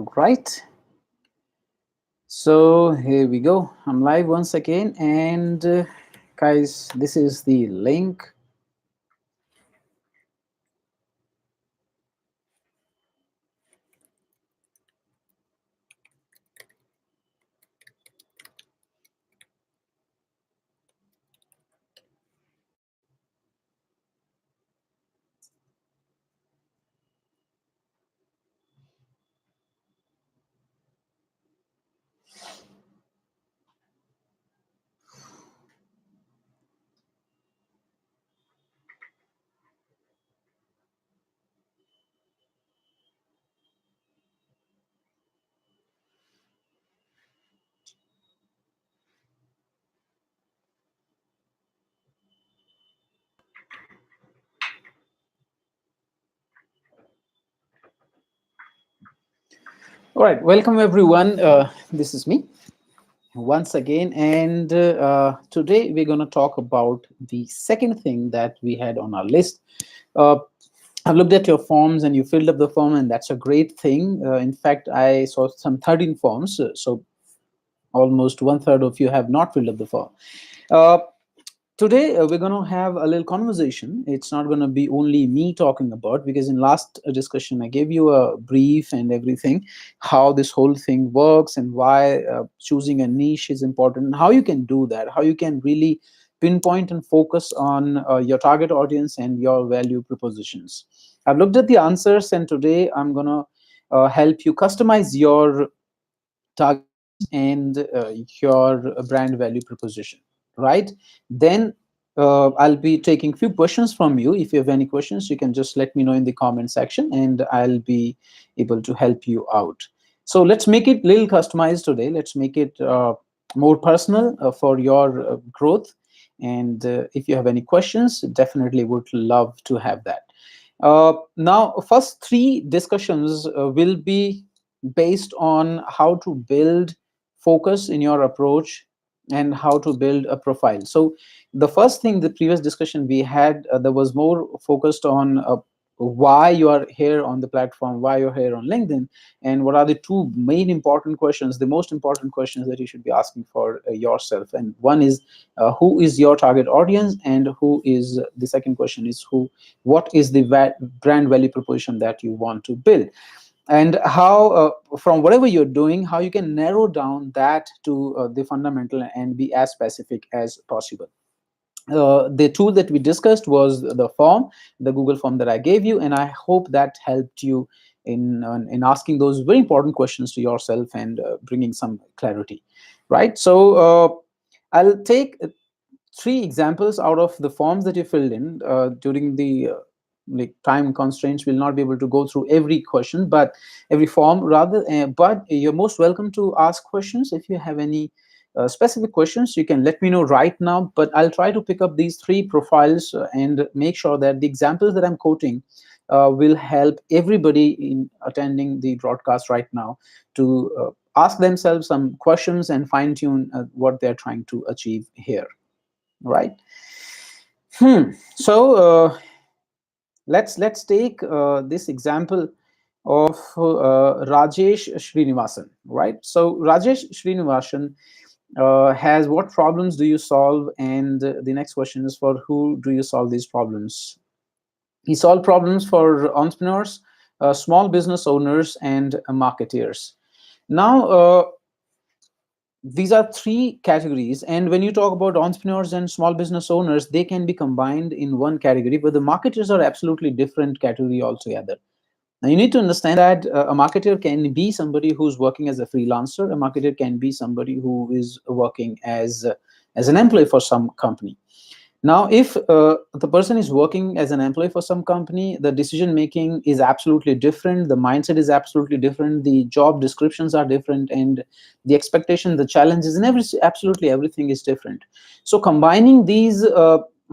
All right. So here we go. I'm live once again, and guys, this is the link. All right, welcome everyone. This is me once again, and today we're going to talk about the second thing that we had on our list. Uh, I've looked at your forms and you filled up the form, and that's a great thing. In fact, I saw some 13 forms, so almost one third of you have not filled up the form. Uh, Today we're going to have a little conversation. It's not going to be only me talking about, because in last discussion I gave you a brief and everything, how this whole thing works and why choosing a niche is important, and how you can do that, how you can really pinpoint and focus on your target audience and your value propositions. I've looked at the answers, and today I'm going to help you customize your target audience and your brand value proposition, right? Then I'll be taking few questions from you. If you have any questions, you can just let me know in the comment section, and I'll be able to help you out. So let's make it little customized today. Let's make it more personal for your growth. And if you have any questions, definitely would love to have that. Now, first three discussions will be based on how to build focus in your approach and how to build a profile. So the first thing, the previous discussion we had, that was more focused on why you are here on the platform, why you're here on LinkedIn, and what are the two main important questions, the most important questions that you should be asking for yourself. And one is who is your target audience, and who is the second question is who, what is the brand value proposition that you want to build, and how from whatever you're doing, how you can narrow down that to the fundamental and be as specific as possible. The tool that we discussed was the form, the Google form that I gave you, and I hope that helped you in asking those very important questions to yourself and bringing some clarity, right? So I'll take three examples out of the forms that you filled in. During the like time constraints, we'll not be able to go through every question, but every form rather. But you're most welcome to ask questions. If you have any specific questions, you can let me know right now. But I'll try to pick up these three profiles and make sure that the examples that I'm quoting will help everybody in attending the broadcast right now to ask themselves some questions and fine tune what they're trying to achieve here, right? So let's take this example of Rajesh Srinivasan, right? So Rajesh Srinivasan has, what problems do you solve? And the next question is, for who do you solve these problems? He solved problems for entrepreneurs, small business owners, and marketeers. Now, these are three categories, and when you talk about entrepreneurs and small business owners, they can be combined in one category, but the marketers are absolutely different category altogether. Now you need to understand that a marketer can be somebody who's working as a freelancer. A marketer can be somebody who is working as an employee for some company. Now, if the person is working as an employee for some company, the decision making is absolutely different. The mindset is absolutely different. The job descriptions are different, and the expectation, the challenges, and absolutely everything is different. So, combining these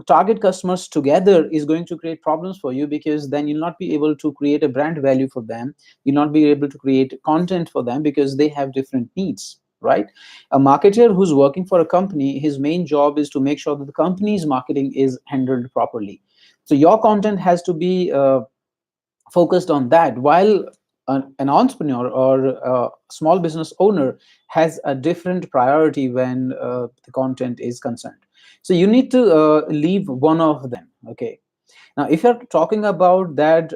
target customers together is going to create problems for you, because then you'll not be able to create a brand value for them. You'll not be able to create content for them because they have different needs, right? A marketer who's working for a company, his main job is to make sure that the company's marketing is handled properly. So your content has to be focused on that, while an entrepreneur or a small business owner has a different priority when the content is concerned. So you need to leave one of them. Okay. Now, if you're talking about that,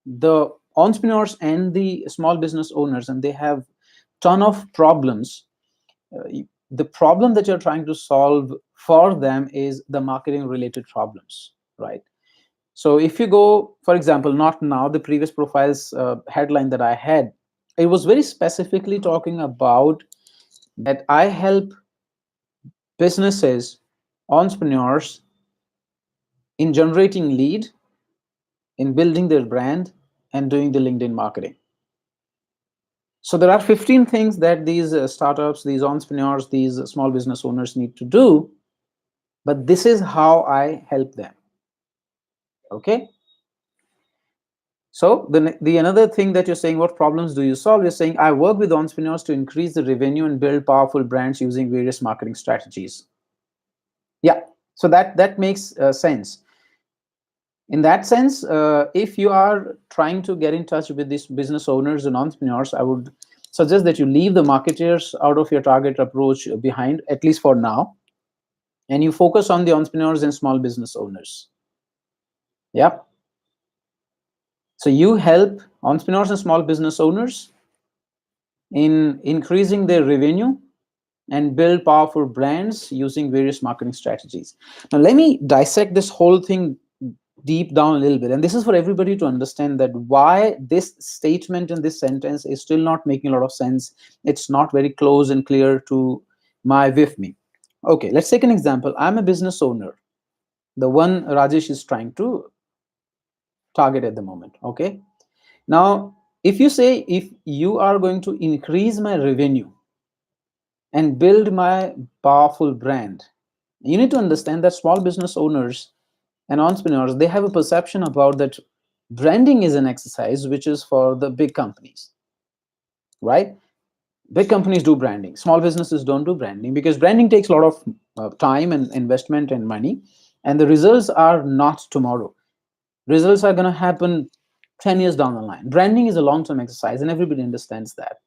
the entrepreneurs and the small business owners, and they have ton of problems. The problem that you're trying to solve for them is the marketing related problems, right? So if you go, for example, not now, the previous profiles headline that I had, it was very specifically talking about that I help businesses, entrepreneurs in generating lead, in building their brand, and doing the LinkedIn marketing. So there are 15 things that these startups, these entrepreneurs, these small business owners need to do, but this is how I help them. Okay. So the another thing that you're saying, what problems do you solve? You're saying I work with entrepreneurs to increase the revenue and build powerful brands using various marketing strategies. Yeah. So that makes sense. In that sense, if you are trying to get in touch with these business owners and entrepreneurs, I would suggest that you leave the marketers out of your target approach behind, at least for now, and you focus on the entrepreneurs and small business owners. Yeah. So you help entrepreneurs and small business owners in increasing their revenue and build powerful brands using various marketing strategies. Now, let me dissect this whole thing deep down a little bit. And this is for everybody to understand that why this statement in this sentence is still not making a lot of sense. It's not very close and clear to my with me. Okay, let's take an example. I'm a business owner, the one Rajesh is trying to target at the moment. Okay. Now, if you say, if you are going to increase my revenue and build my powerful brand, you need to understand that small business owners and entrepreneurs, they have a perception about that branding is an exercise which is for the big companies, right? Big companies do branding, small businesses don't do branding, because branding takes a lot of time and investment and money, and the results are not tomorrow. Results are going to happen 10 years down the line. Branding is a long-term exercise and everybody understands that.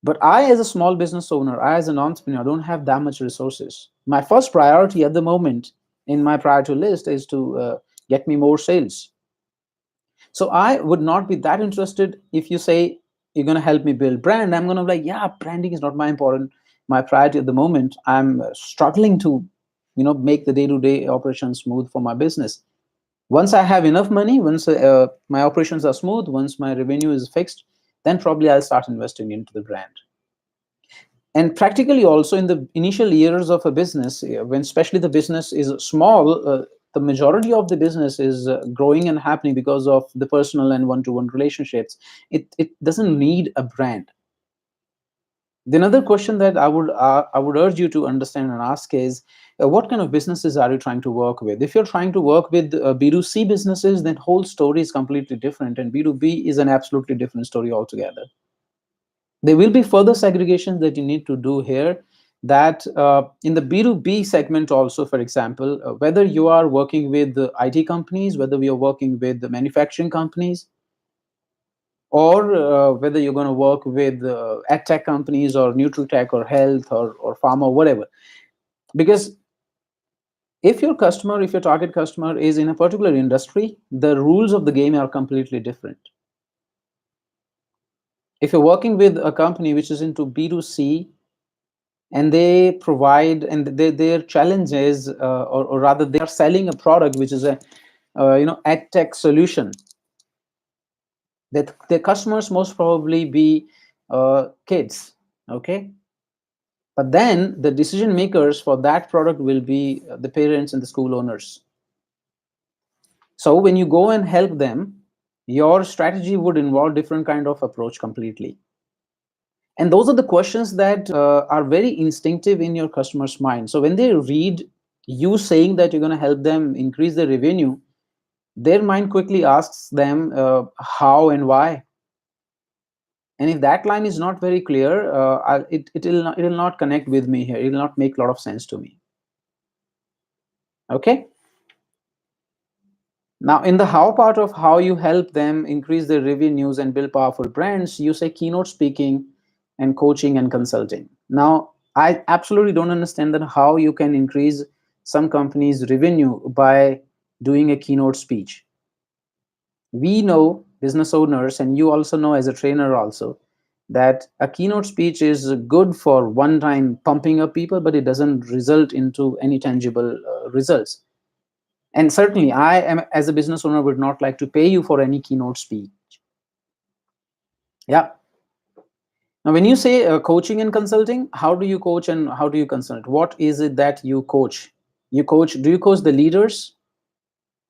But I, as a small business owner, I, as an entrepreneur, don't have that much resources. My first priority at the moment in my priority list is to get me more sales. So I would not be that interested if you say you're going to help me build brand. I'm going to be like, yeah, branding is not my priority at the moment. I'm struggling to, make the day-to-day operations smooth for my business. Once I have enough money, once my operations are smooth, once my revenue is fixed, then probably I'll start investing into the brand. And practically also in the initial years of a business, when especially the business is small, the majority of the business is growing and happening because of the personal and one-to-one relationships. It doesn't need a brand. The another question that I would urge you to understand and ask is, what kind of businesses are you trying to work with? If you're trying to work with B2C businesses, then whole story is completely different, and B2B is an absolutely different story altogether. There will be further segregations that you need to do here, that in the B2B segment also, for example, whether you are working with the IT companies, whether we are working with the manufacturing companies, or whether you're going to work with ed tech companies or nutritech or health or pharma, whatever. Because if your target customer is in a particular industry, the rules of the game are completely different. If you're working with a company which is into B2C, and they provide, and their challenge is, or rather they are selling a product which is a ed tech solution, that their customers most probably be kids. Okay. But then the decision makers for that product will be the parents and the school owners. So when you go and help them, your strategy would involve different kind of approach completely. And those are the questions that are very instinctive in your customer's mind. So when they read you saying that you're going to help them increase their revenue, their mind quickly asks them how and why. And if that line is not very clear, it will not connect with me here. It will not make a lot of sense to me. Okay. Now, in the how part of how you help them increase their revenues and build powerful brands, you say keynote speaking and coaching and consulting. Now, I absolutely don't understand that how you can increase some companies' revenue by doing a keynote speech. We know, business owners, and you also know as a trainer also, that a keynote speech is good for one time pumping up people, but it doesn't result into any tangible results. And certainly I am, as a business owner, would not like to pay you for any keynote speech. Yeah. Now when you say coaching and consulting, how do you coach and how do you consult? What is it that you coach? Do you coach the leaders?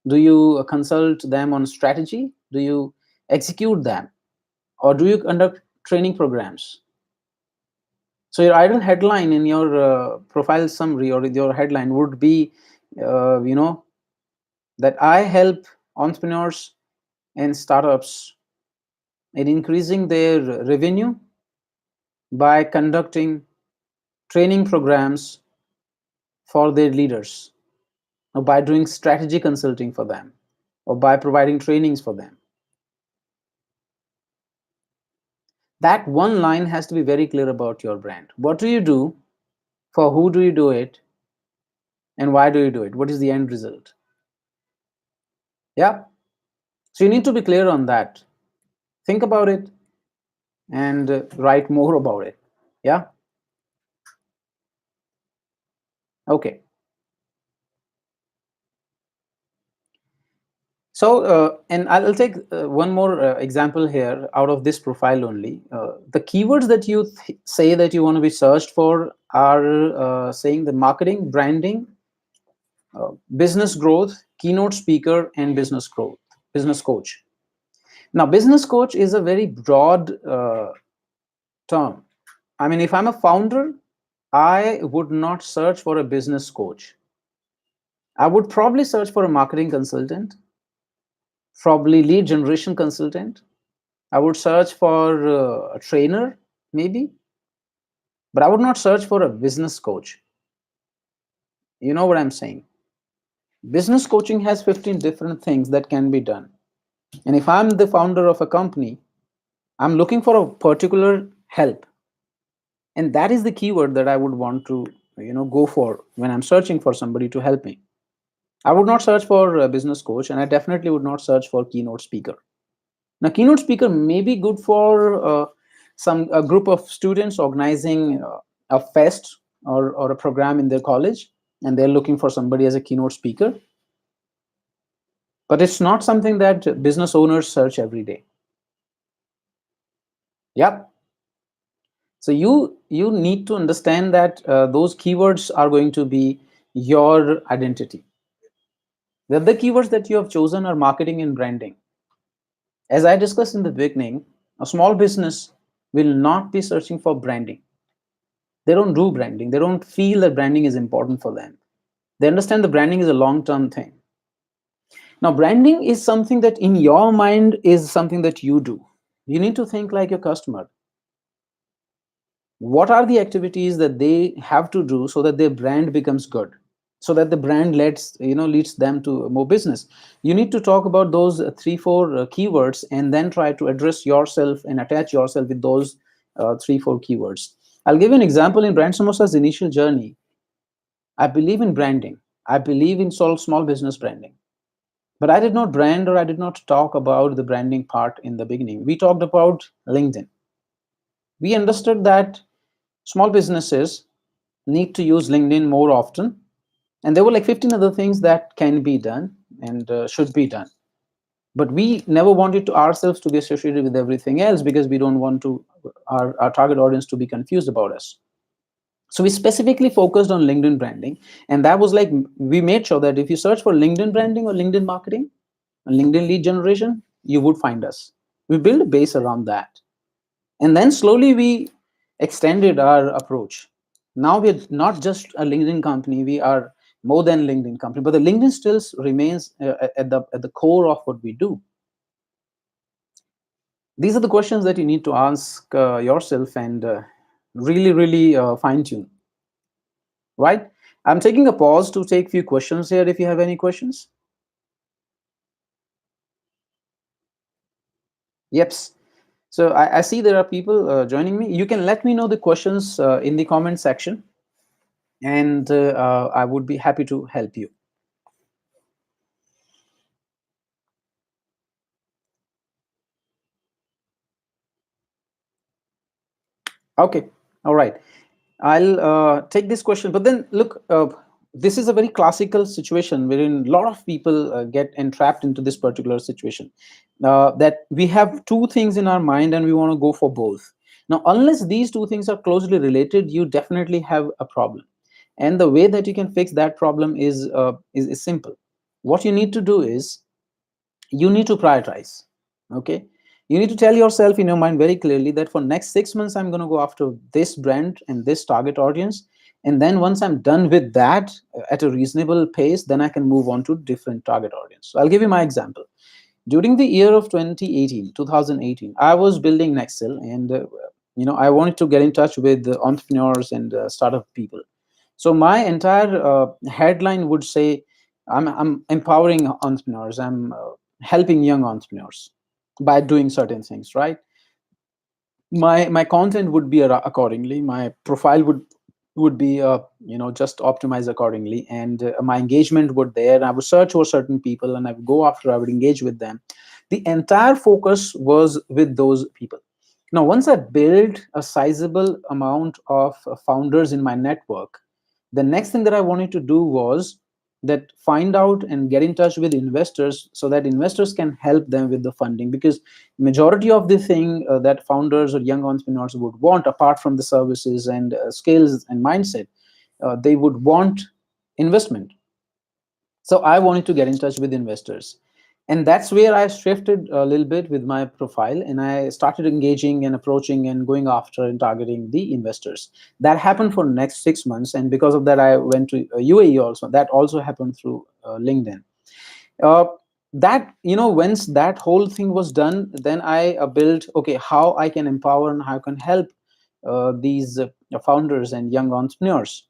Do you consult them on strategy? Do you execute them? Or do you conduct training programs? So your ideal headline in your profile summary or your headline would be, you know, that I help entrepreneurs and startups in increasing their revenue by conducting training programs for their leaders, or by doing strategy consulting for them, or by providing trainings for them. That one line has to be very clear about your brand. What do you do? For who do you do it? And why do you do it? What is the end result? Yeah. So you need to be clear on that. Think about it and write more about it. Yeah. Okay. So, and I'll take one more example here out of this profile only. The keywords that you say that you want to be searched for are saying the marketing, branding, business growth, keynote speaker, and business growth, business coach. Now, business coach is a very broad term. I mean, if I'm a founder, I would not search for a business coach. I would probably search for a marketing consultant, probably lead generation consultant. I would search for a trainer, maybe, but I would not search for a business coach. You know what I'm saying? Business coaching has 15 different things that can be done. And if I'm the founder of a company, I'm looking for a particular help. And that is the keyword that I would want to, go for when I'm searching for somebody to help me. I would not search for a business coach, and I definitely would not search for keynote speaker. Now, keynote speaker may be good for a group of students organizing a fest or a program in their college, and they're looking for somebody as a keynote speaker. But it's not something that business owners search every day. Yep. So you need to understand that those keywords are going to be your identity. The other keywords that you have chosen are marketing and branding. As I discussed in the beginning, a small business will not be searching for branding. They don't do branding. They don't feel that branding is important for them. They understand the branding is a long-term thing. Now, branding is something that in your mind is something that you do. You need to think like your customer. What are the activities that they have to do so that their brand becomes good? So that the brand leads them to more business. You need to talk about those three, four keywords and then try to address yourself and attach yourself with those three, four keywords. I'll give you an example. In Brand Samosa's initial journey, I believe in branding. I believe in small business branding. But I did not brand, or I did not talk about the branding part in the beginning. We talked about LinkedIn. We understood that small businesses need to use LinkedIn more often. And there were like 15 other things that can be done and should be done. But we never wanted to ourselves to be associated with everything else because we don't want to our target audience to be confused about us. So we specifically focused on LinkedIn branding. And that was like, we made sure that if you search for LinkedIn branding or LinkedIn marketing, or LinkedIn lead generation, you would find us. We built a base around that. And then slowly we extended our approach. Now we're not just a LinkedIn company, we are more than LinkedIn company, but the LinkedIn still remains at the core of what we do. These are the questions that you need to ask yourself and really fine tune. Right? I'm taking a pause to take few questions here if you have any questions. Yeps. So I see there are people joining me. You can let me know the questions in the comment section, and I would be happy to help you. Okay. All right. I'll take this question, but then look, this is a very classical situation wherein a lot of people get entrapped into this particular situation. That we have two things in our mind and we want to go for both. Now, unless these two things are closely related, you definitely have a problem. And the way that you can fix that problem is simple. What you need to do is you need to prioritize. Okay, you need to tell yourself in your mind very clearly that for next 6 months I'm going to go after this brand and this target audience, and then once I'm done with that at a reasonable pace, then I can move on to different target audience. So I'll give you my example. During the year of 2018, I was building Nexel, and I wanted to get in touch with the entrepreneurs and startup people. So my entire headline would say, I'm empowering entrepreneurs, I'm helping young entrepreneurs by doing certain things, right? My content would be accordingly, my profile would be just optimized accordingly, and my engagement would there, and I would search for certain people and I would go after, I would engage with them. The entire focus was with those people. Now once I built a sizable amount of founders in my network, the next thing that I wanted to do was that find out and get in touch with investors so that investors can help them with the funding, because majority of the thing that founders or young entrepreneurs would want, apart from the services and skills and mindset, they would want investment. So I wanted to get in touch with investors, and that's where I shifted a little bit with my profile, and I started engaging and approaching and going after and targeting the investors. That happened for next 6 months, and because of that I went to UAE also. That also happened through LinkedIn. uh, that, once that whole thing was done, then I built, okay, how I can empower and how I can help these founders and young entrepreneurs.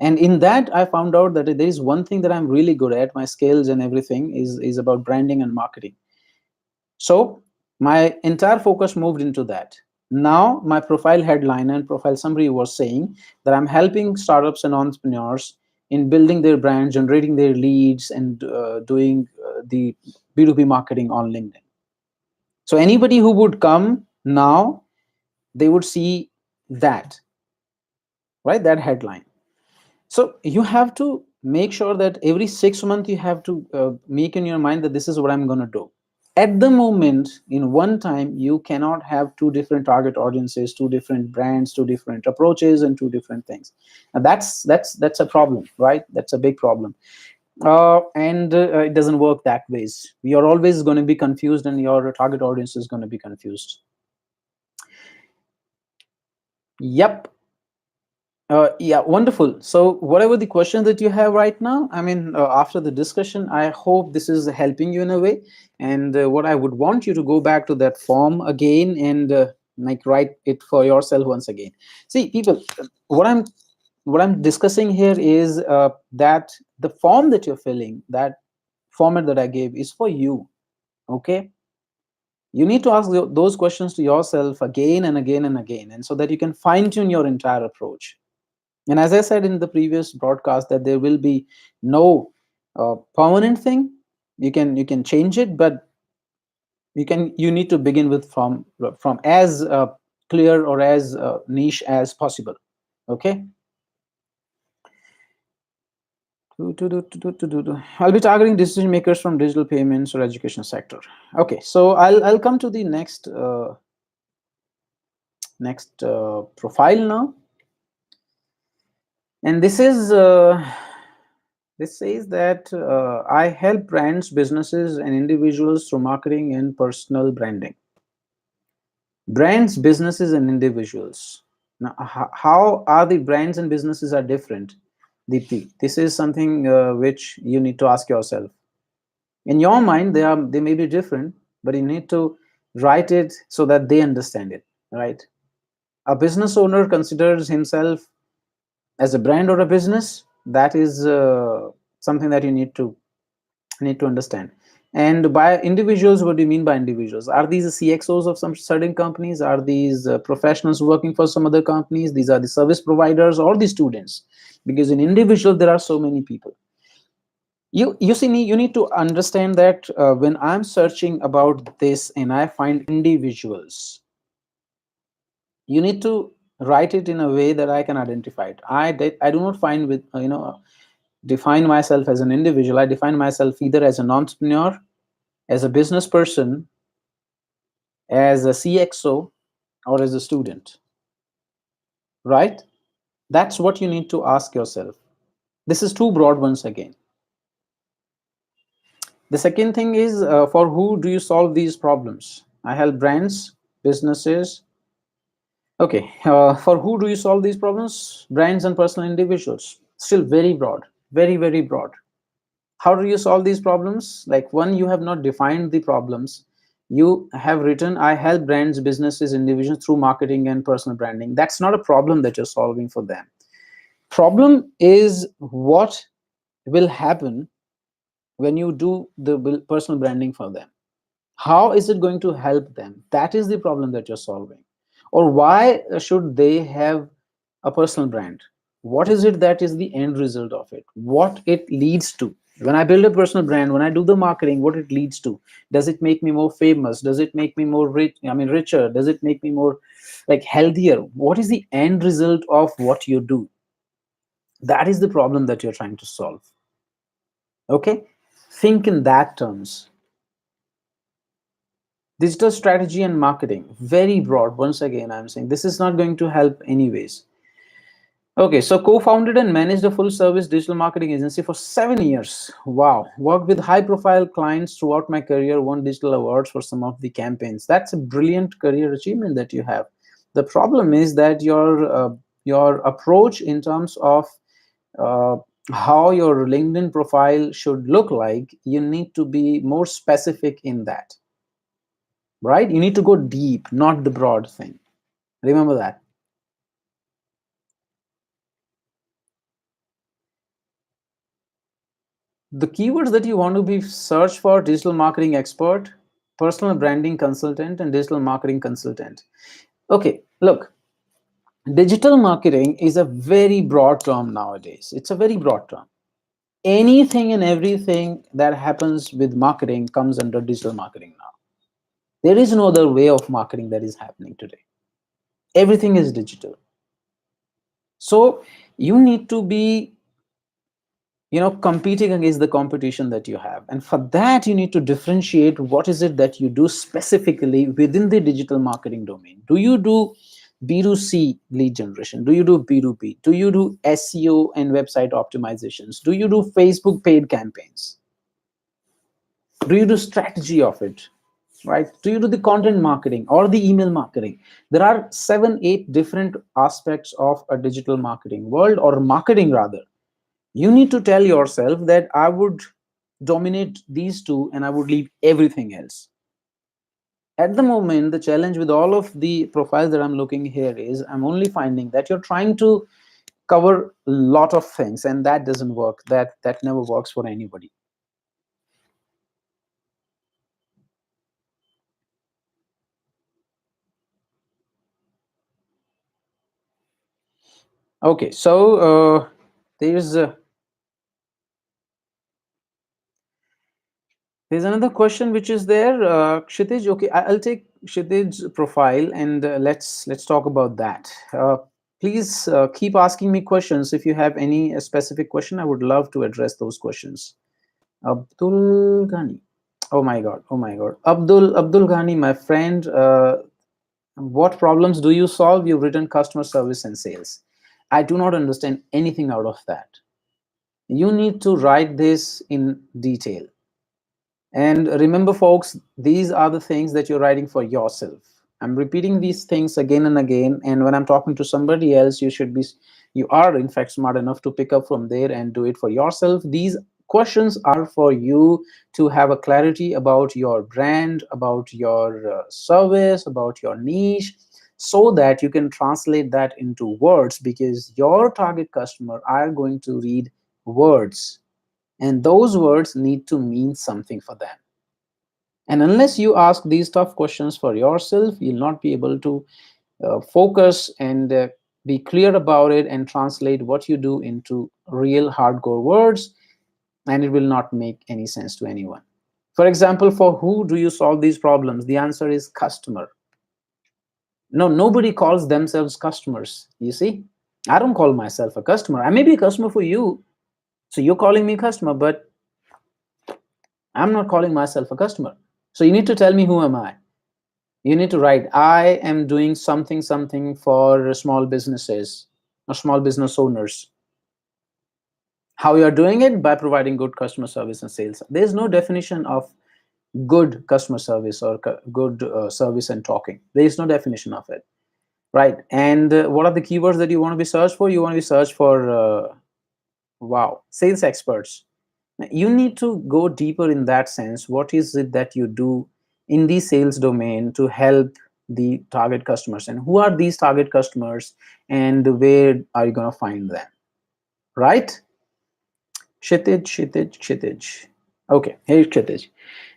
And in that I found out that there is one thing that I'm really good at. My skills and everything is about branding and marketing. So my entire focus moved into that. Now my profile headline and profile summary was saying that I'm helping startups and entrepreneurs in building their brand, generating their leads, and doing the B2B marketing on LinkedIn. So anybody who would come now, they would see that, right? That headline. So you have to make sure that every 6 months you have to make in your mind that this is what I'm going to do. At the moment, in one time, you cannot have two different target audiences, two different brands, two different approaches, and two different things. And that's a problem, right? That's a big problem. And it doesn't work that ways. You're always going to be confused, and your target audience is going to be confused. Yep. Yeah, wonderful. So, whatever the question that you have right now, I mean, after the discussion, I hope this is helping you in a way. And what I would want you to go back to that form again and like write it for yourself once again. See, people, what I'm discussing here is that the form that you're filling, that format that I gave, is for you. Okay, you need to ask those questions to yourself again and again and again, and so that you can fine tune your entire approach. And as I said in the previous broadcast, that there will be no permanent thing. You can change it, but you need to begin with from as clear or as niche as possible. Okay. I'll be targeting decision makers from digital payments or education sector. Okay, so I'll come to the next profile now, and this says that I help brands, businesses, and individuals through marketing and personal branding. Brands, businesses, and individuals. Now, how are the brands and businesses are different, Deepthi? This is something which you need to ask yourself. In your mind, they may be different, but you need to write it so that they understand it. Right? A business owner considers himself as a brand or a business. That is something that you need to understand. And by individuals, what do you mean by individuals? Are these the CXOs of some certain companies? Are these professionals working for some other companies? These are the service providers or the students? Because in individual, there are so many people. You see, you need to understand that when I'm searching about this and I find individuals, you need to write it in a way that I can identify it. I do not find with define myself as an individual. I define myself either as an entrepreneur, as a business person, as a CXO, or as a student, right? That's what you need to ask yourself. This is too broad once again. The second thing is, for who do you solve these problems? I help brands, businesses. Okay, for who do you solve these problems? Brands and personal individuals. Still very broad, very, very broad. How do you solve these problems? Like, one, you have not defined the problems. You have written, I help brands, businesses, individuals through marketing and personal branding. That's not a problem that you're solving for them. Problem is what will happen when you do the personal branding for them. How is it going to help them? That is the problem that you're solving. Or why should they have a personal brand? What is it that is the end result of it? What it leads to? When I build a personal brand, when I do the marketing, what it leads to? Does it make me more famous? Does it make me more rich? I mean, richer? Does it make me more like healthier? What is the end result of what you do? That is the problem that you're trying to solve. Okay, think in that terms. Digital strategy and marketing, very broad. Once again, I'm saying this is not going to help anyways. Okay, so co-founded and managed a full service digital marketing agency for 7 years. Wow. Worked with high profile clients throughout my career, won digital awards for some of the campaigns. That's a brilliant career achievement that you have. The problem is that your approach in terms of uh, how your LinkedIn profile should look like, you need to be more specific in that, right? You need to go deep, not the broad thing. Remember that. The keywords that you want to be search for: digital marketing expert, personal branding consultant, and digital marketing consultant. Okay, look, digital marketing is a very broad term nowadays. It's a very broad term. Anything and everything that happens with marketing comes under digital marketing now. There is no other way of marketing that is happening today. Everything is digital. So you need to be competing against the competition that you have, and for that you need to differentiate what is it that you do specifically within the digital marketing domain. Do you do B2C lead generation? Do you do B2B? Do you do SEO and website optimizations? Do you do Facebook paid campaigns? Do you do strategy of it, right? Do you do the content marketing or the email marketing? There are 7 8 different aspects of a digital marketing world, or marketing rather. You need to tell yourself that I would dominate these two and I would leave everything else. At the moment, the challenge with all of the profiles that I'm looking here is I'm only finding that you're trying to cover a lot of things, and that doesn't work. That never works for anybody. Okay, so there's there's another question which is there, Kshitij. Okay, I'll take Kshitij's profile and let's talk about that. Please keep asking me questions if you have any specific question. I would love to address those questions. Abdul Ghani. Oh my God. Oh my God. Abdul Ghani, my friend. What problems do you solve? You've written customer service and sales. I do not understand anything out of that. You need to write this in detail. And remember, folks, these are the things that you're writing for yourself. I'm repeating these things again and again. And when I'm talking to somebody else, you are in fact smart enough to pick up from there and do it for yourself. These questions are for you to have a clarity about your brand, about your service, about your niche, so that you can translate that into words, because your target customer are going to read words, and those words need to mean something for them. And unless you ask these tough questions for yourself, you'll not be able to focus and be clear about it and translate what you do into real hardcore words, and it will not make any sense to anyone. For example, for who do you solve these problems? The answer is customer. No, nobody calls themselves customers. You see, I don't call myself a customer. I may be a customer for you, so you're calling me customer, but I'm not calling myself a customer. So you need to tell me, who am I? You need to write, I am doing something something for small businesses or small business owners. How you are doing it? By providing good customer service and sales. There's no definition of good customer service or good service and talking. There is no definition of it, right? And what are the keywords that you want to be searched for? You want to be searched for wow, sales experts. You need to go deeper in that sense. What is it that you do in the sales domain to help the target customers, and who are these target customers, and where are you going to find them, right? Kshitij. Okay, here's Kshitij.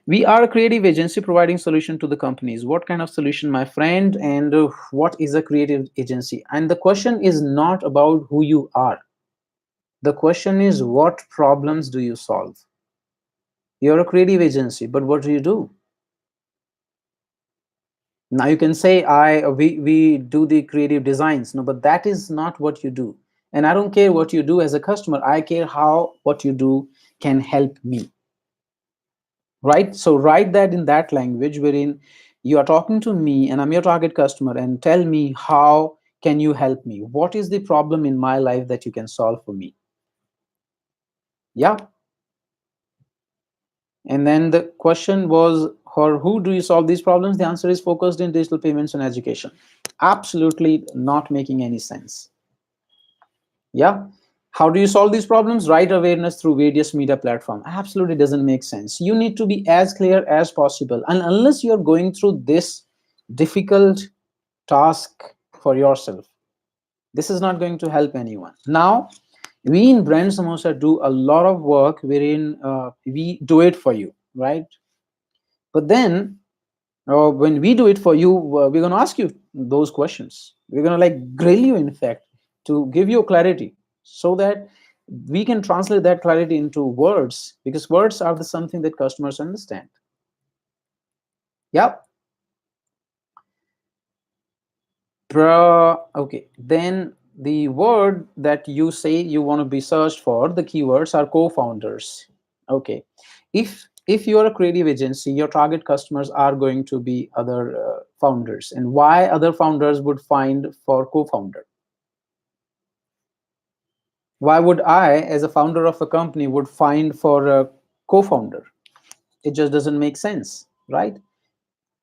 We are a creative agency providing solution to the companies. What kind of solution, my friend? And what is a creative agency? And the question is not about who you are. The question is, what problems do you solve? You're a creative agency, but what do you do? Now you can say, we do the creative designs. No, but that is not what you do. And I don't care what you do as a customer. I care how what you do can help me. Right? So write that in that language wherein you are talking to me and I'm your target customer, and tell me, how can you help me? What is the problem in my life that you can solve for me? Yeah. And then the question was, for who do you solve these problems? The answer is focused in digital payments and education. Absolutely not making any sense. Yeah. How do you solve these problems? Right awareness through various media platform. Absolutely doesn't make sense. You need to be as clear as possible. And unless you're going through this difficult task for yourself, this is not going to help anyone. Now, we in Brand Samosa do a lot of work wherein we do it for you, right? But then when we do it for you, we're going to ask you those questions. We're going to like grill you, in fact, to give you clarity, so that we can translate that clarity into words, because words are the something that customers understand. Yep. Okay, then the word that you say you want to be searched for, the keywords are co-founders. Okay, if you are a creative agency, your target customers are going to be other founders. And why other founders would find for co-founder? Why would I, as a founder of a company, would find for a co-founder? It just doesn't make sense, right?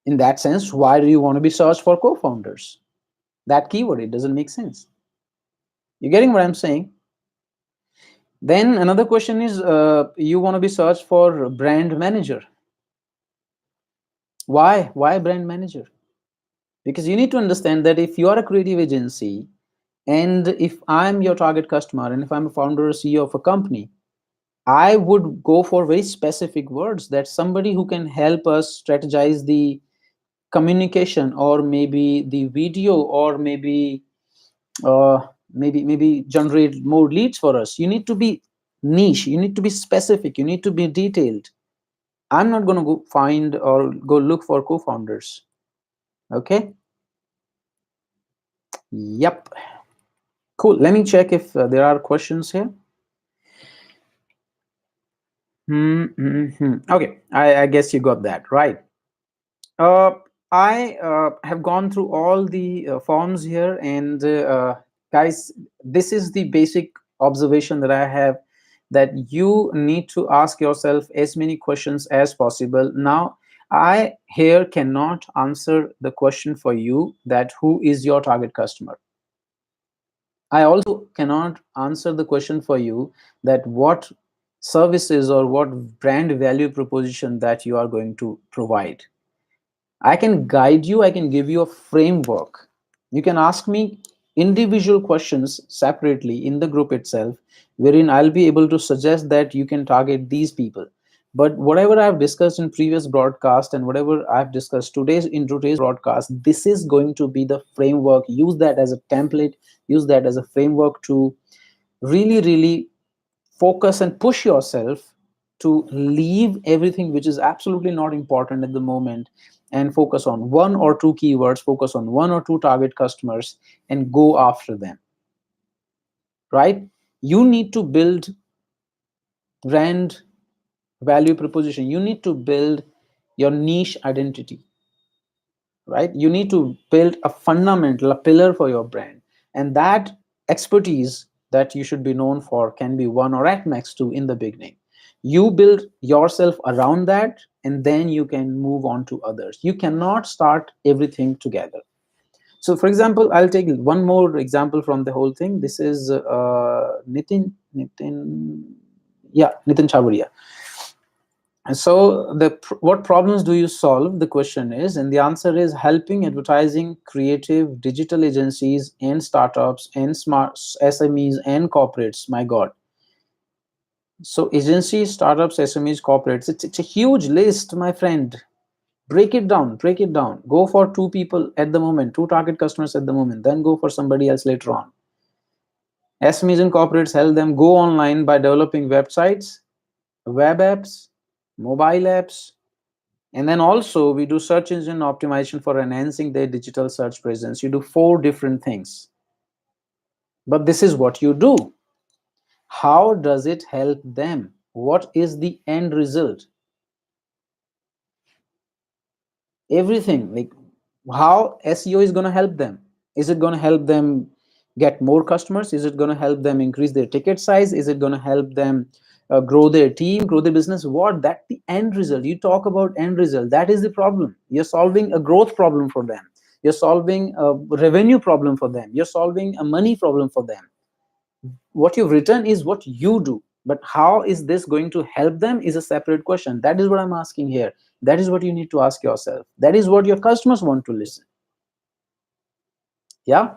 In that sense, why do you want to be searched for co-founders? That keyword, it doesn't make sense. You getting what I'm saying? Then another question is, you want to be searched for brand manager. Why brand manager? Because you need to understand that if you are a creative agency, and if I'm your target customer, and if I'm a founder or CEO of a company, I would go for very specific words, that somebody who can help us strategize the communication, or maybe the video, or uh, maybe generate more leads for us. You need to be niche, you need to be specific, you need to be detailed. I'm not going to go find or go look for co-founders. Okay. Yep. Cool. Let me check if there are questions here. Okay, I guess you got that right. uh, I have gone through all the forms here, and guys, this is the basic observation that I have, that you need to ask yourself as many questions as possible. Now, I here cannot answer the question for you, that who is your target customer. I also cannot answer the question for you, that what services or what brand value proposition that you are going to provide. I can guide you, I can give you a framework. You can ask me individual questions separately in the group itself, wherein I'll be able to suggest that you can target these people. But whatever I've discussed in previous broadcast and whatever I've discussed today's broadcast, this is going to be the framework. Use that as a template, use that as a framework to really, really focus and push yourself to leave everything which is absolutely not important at the moment and focus on one or two keywords, focus on one or two target customers and go after them, right? You need to build brand value proposition. You need to build your niche identity, right? You need to build a fundamental, a pillar for your brand. And that expertise that you should be known for can be one or at max two in the beginning. You build yourself around that, and then you can move on to others. You cannot start everything together. So, for example, I'll take one more example from the whole thing. This is Nitin Chavaria. And so what problems do you solve? The question is, and the answer is helping advertising, creative, digital agencies and startups and smart SMEs and corporates. My God. So agencies, startups, SMEs, corporates, it's a huge list, my friend. Break it down, break it down. Go for two people at the moment, two target customers at the moment, then go for somebody else later on. SMEs and corporates help them go online by developing websites, web apps, mobile apps, and then also we do search engine optimization for enhancing their digital search presence. You do four different things, but this is what you do. How does it help them? What is the end result? Everything, like how SEO is going to help them. Is it going to help them get more customers? Is it going to help them increase their ticket size? Is it going to help them grow their team, grow their business? What? That the end result. You talk about end result. That is the problem. You're solving a growth problem for them. You're solving a revenue problem for them. You're solving a money problem for them. What you've written is what you do, but how is this going to help them is a separate question. That is what I'm asking here. That is what you need to ask yourself. That is what your customers want to listen. Yeah.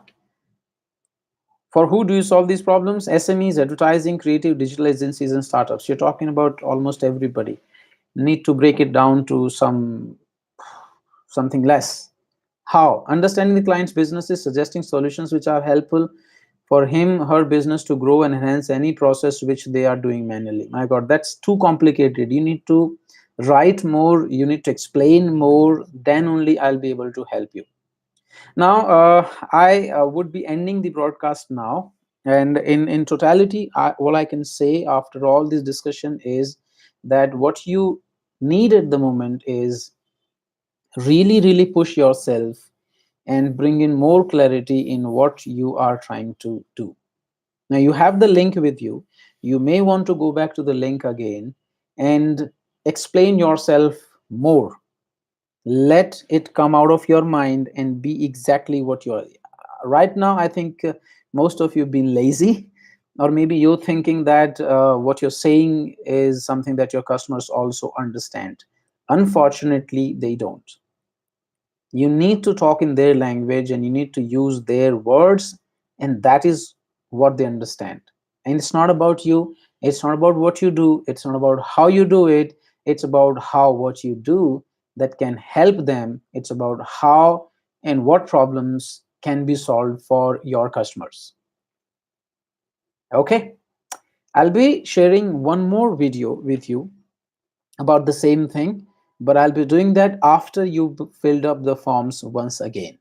For who do you solve these problems? SMEs, advertising, creative, digital agencies and startups. You're talking about almost everybody. Need to break it down to something less. How? Understanding the client's businesses, suggesting solutions which are helpful for him, her business to grow and enhance any process which they are doing manually. My God, that's too complicated. You need to write more, you need to explain more, then only I'll be able to help you. Now, I would be ending the broadcast now. And in totality, all I can say after all this discussion is that what you need at the moment is really, really push yourself and bring in more clarity in what you are trying to do. Now you have the link with you. You may want to go back to the link again and explain yourself more. Let it come out of your mind and be exactly what you're. Right now, I think most of you have been lazy, or maybe you're thinking that what you're saying is something that your customers also understand. Unfortunately, they don't. You need to talk in their language and you need to use their words, and that is what they understand. And it's not about you, it's not about what you do, it's not about how you do it, it's about how what you do that can help them. It's about how and what problems can be solved for your customers. Okay, I'll be sharing one more video with you about the same thing, but I'll be doing that after you've filled up the forms once again.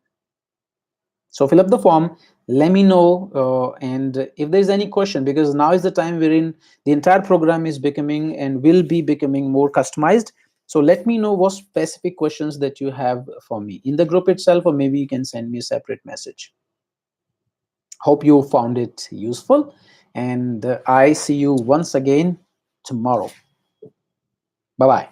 So fill up the form, let me know, and if there's any question, because now is the time wherein the entire program is becoming and will be becoming more customized. So let me know what specific questions that you have for me in the group itself, or maybe you can send me a separate message. Hope you found it useful, and I see you once again tomorrow. Bye bye.